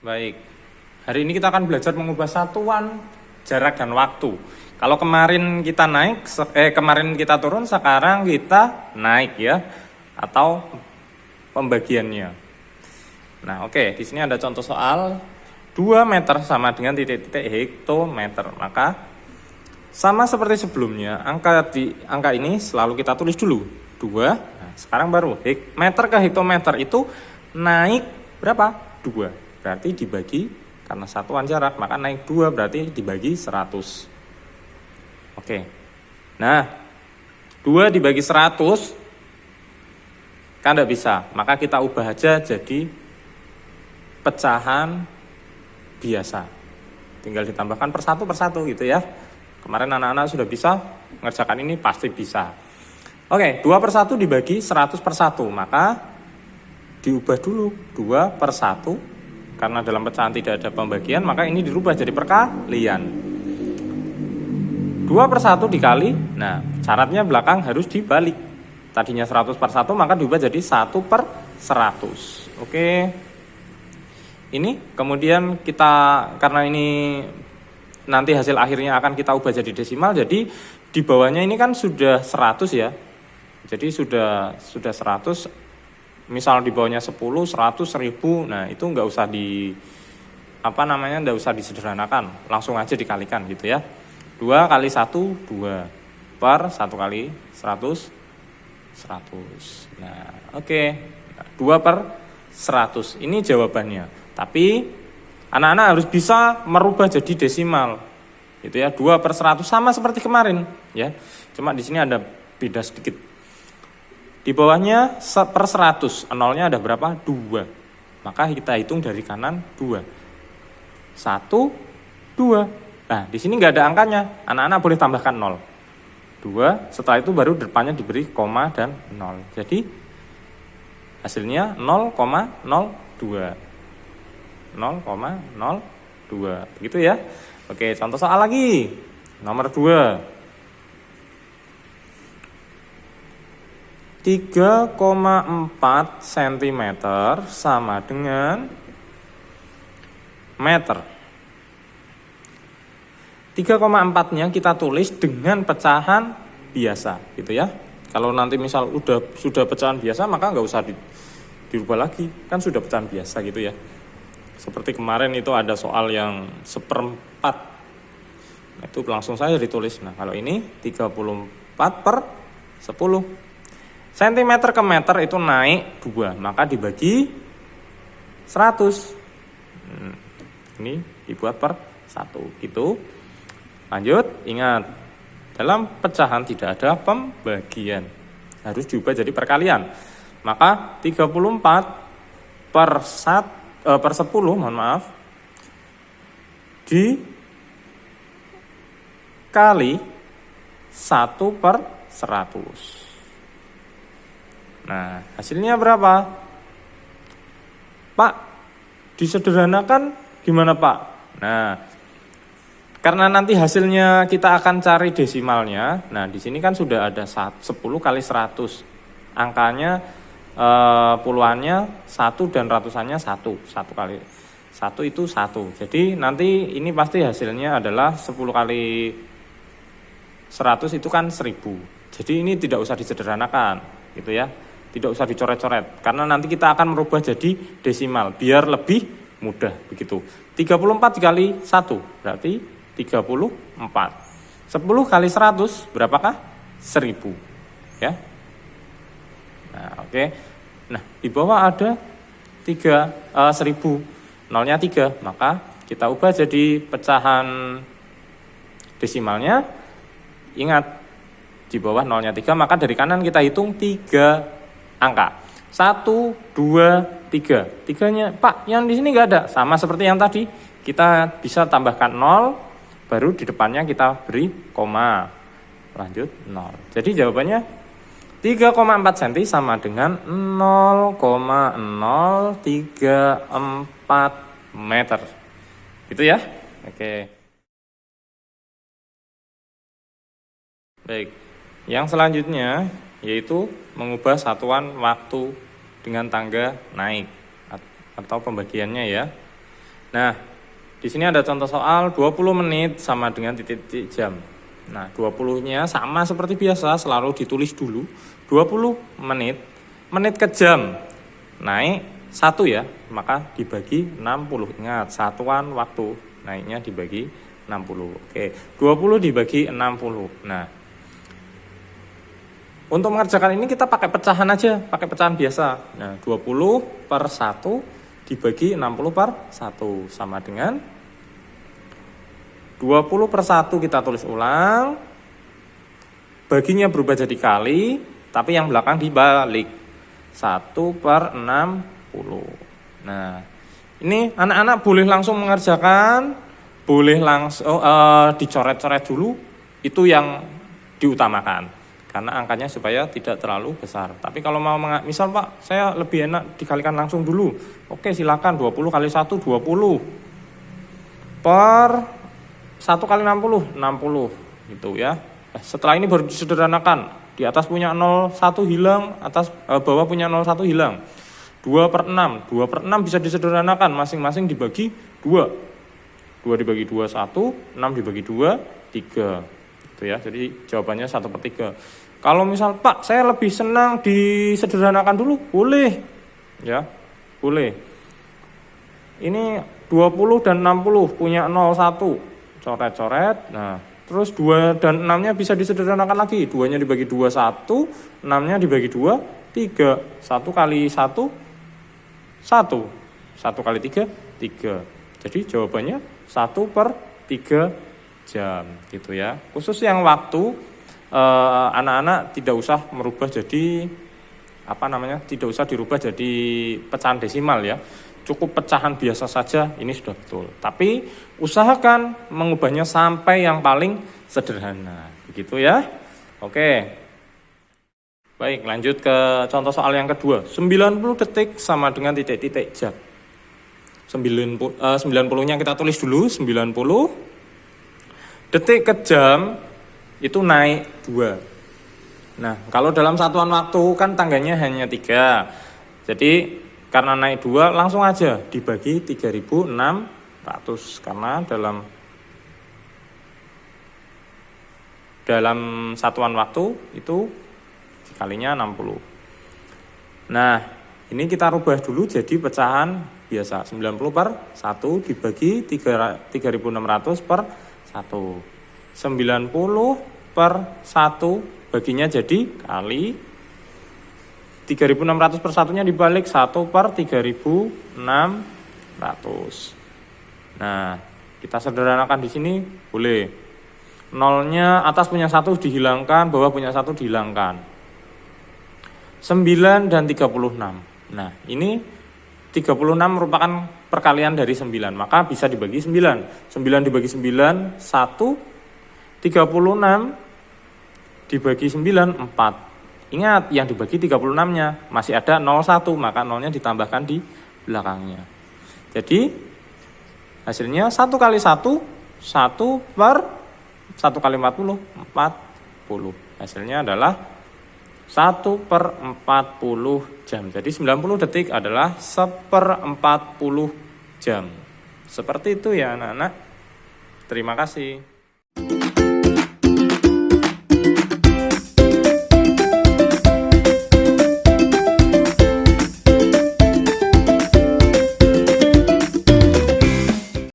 Baik, hari ini kita akan belajar mengubah satuan jarak dan waktu. Kalau kemarin kita naik, kemarin kita turun, sekarang kita naik ya, atau pembagiannya. Nah, oke, di sini ada contoh soal 2 meter sama dengan titik-titik hektometer. Maka sama seperti sebelumnya, angka ini selalu kita tulis dulu 2. Nah, sekarang baru meter ke hektometer itu naik berapa? 2. Berarti dibagi, karena satuan jarak, maka naik 2 berarti dibagi 100. Oke. Nah, 2 dibagi 100 kan tidak bisa, maka kita ubah aja jadi pecahan biasa. Tinggal ditambahkan per satu gitu ya. Kemarin anak-anak sudah bisa mengerjakan ini, pasti bisa. Oke, 2 per 1 dibagi 100 per 1, maka diubah dulu 2 per 1. Karena dalam pecahan tidak ada pembagian, maka ini dirubah jadi perkalian. 2 per 1 dikali, nah syaratnya belakang harus dibalik. Tadinya 100 per 1, maka diubah jadi 1 per 100. Oke. Ini kemudian kita, karena ini nanti hasil akhirnya akan kita ubah jadi desimal, jadi di bawahnya ini kan sudah 100 ya. Jadi sudah 100. Misal di bawahnya 10, 100, 1000, nah itu nggak usah nggak usah disederhanakan, langsung aja dikalikan gitu ya. 2 kali 1, 2 per 1 kali 100, 100. Nah, oke. 2 per 100. Ini jawabannya. Tapi anak-anak harus bisa merubah jadi desimal. Gitu ya. 2 per 100 sama seperti kemarin, ya. Cuma di sini ada beda sedikit. Di bawahnya per 100, nolnya ada berapa? 2. Maka kita hitung dari kanan 2. 1, 2. Nah, di sini nggak ada angkanya. Anak-anak boleh tambahkan 0. 2, setelah itu baru depannya diberi koma dan 0. Jadi hasilnya 0,02. 0,02. Begitu ya. Oke, contoh soal lagi. Nomor 2. 3,4 cm sama dengan meter. 3,4-nya kita tulis dengan pecahan biasa gitu ya. Kalau nanti misal sudah pecahan biasa, maka nggak usah dirubah lagi, kan sudah pecahan biasa gitu ya. Seperti kemarin itu ada soal yang 1/4. Nah, itu langsung saja ditulis. Nah, kalau ini 34 per 10. Sentimeter ke meter itu naik 2, maka dibagi 100. Ini dibuat per 1 gitu. Lanjut, ingat, dalam pecahan tidak ada pembagian, harus diubah jadi perkalian. Maka 34 per 10, mohon maaf, dikali 1 per 100. Nah, hasilnya berapa? Pak, disederhanakan gimana Pak? Nah, karena nanti hasilnya kita akan cari desimalnya. Nah, di sini kan sudah ada 10 kali 100. Angkanya puluhannya 1 dan ratusannya 1. 1 kali 1 itu 1. Jadi nanti ini pasti hasilnya adalah 10 kali 100 itu kan 1000. Jadi ini tidak usah disederhanakan gitu ya. Tidak usah dicoret-coret, karena nanti kita akan merubah jadi desimal biar lebih mudah begitu. 34 dikali 1 berarti 34. 10 kali 100 berapakah? 1000 ya. Nah, oke. Nah, di bawah ada 1000, nolnya 3, maka kita ubah jadi pecahan desimalnya. Ingat, di bawah nolnya 3, maka dari kanan kita hitung 3 angka. 1, 2, 3. 3-nya, Pak, yang di sini nggak ada. Sama seperti yang tadi, kita bisa tambahkan 0, baru di depannya kita beri koma. Lanjut 0. Jadi jawabannya 3,4 cm sama dengan 0,034 meter. Gitu ya. Oke. Baik. Yang selanjutnya yaitu mengubah satuan waktu dengan tangga naik atau pembagiannya ya. Nah, di sini ada contoh soal 20 menit sama dengan titik-titik jam. Nah, 20-nya sama seperti biasa, selalu ditulis dulu. 20 menit, menit ke jam. Naik 1 ya, maka dibagi 60. Ingat, satuan waktu. Naiknya dibagi 60. Oke, 20 dibagi 60. Nah, untuk mengerjakan ini kita pakai pecahan aja, pakai pecahan biasa. Nah, 20 per 1 dibagi 60 per 1 sama dengan 20 per 1 kita tulis ulang. Baginya berubah jadi kali, tapi yang belakang dibalik. 1 per 60. Nah, ini anak-anak boleh langsung mengerjakan, boleh langsung dicoret-coret dulu, itu yang diutamakan. Karena angkanya supaya tidak terlalu besar. Tapi kalau mau misal Pak, saya lebih enak dikalikan langsung dulu. Oke, silakan 20 kali 1 20. Per 1 kali 60 60 gitu ya. Setelah ini baru disederhanakan. Di atas punya 01 hilang, bawah punya 01 hilang. 2 per 6. 2 per 6 bisa disederhanakan, masing-masing dibagi 2. 2 dibagi 2 1, 6 dibagi 2 3. Ya, jadi jawabannya 1 per 3. Kalau misal Pak, saya lebih senang disederhanakan dulu, boleh ya, boleh. Ini 20 dan 60 punya 01, coret-coret. Nah, terus 2 dan 6-nya bisa disederhanakan lagi. 2-nya dibagi 2 1, 6-nya dibagi 2 3. 1 kali 1 1, 1 kali 3 3. Jadi jawabannya 1 per 3 jam gitu ya. Khusus yang waktu, anak-anak tidak usah merubah jadi tidak usah dirubah jadi pecahan desimal ya. Cukup pecahan biasa saja, ini sudah betul. Tapi usahakan mengubahnya sampai yang paling sederhana, begitu ya. Oke. Baik, lanjut ke contoh soal yang kedua. 90 detik sama dengan titik-titik jam. 90-nya kita tulis dulu, 90 detik ke jam itu naik 2. Nah, kalau dalam satuan waktu kan tangganya hanya 3. Jadi karena naik 2 langsung aja dibagi 3600 karena dalam satuan waktu itu dikalinya 60. Nah, ini kita rubah dulu jadi pecahan biasa. 90 per 1 dibagi 3600 per 1. 90 per 1 baginya jadi kali 3600 per 1-nya dibalik 1 per 3600. Nah, kita sederhanakan di sini boleh. Nolnya atas punya 1 dihilangkan, bawah punya 1 dihilangkan. 9 dan 36. Nah, ini 36 merupakan perkalian dari 9, maka bisa dibagi 9. 9 dibagi 9, 1. 36 dibagi 9, 4. Ingat, yang dibagi 36-nya masih ada 01, maka 0-nya ditambahkan di belakangnya. Jadi, hasilnya 1 kali 1, 1 per 1 kali 40, 40. Hasilnya adalah 1 per 40 jam. Jadi 90 detik adalah 1/40 jam. Seperti itu ya anak-anak. Terima kasih.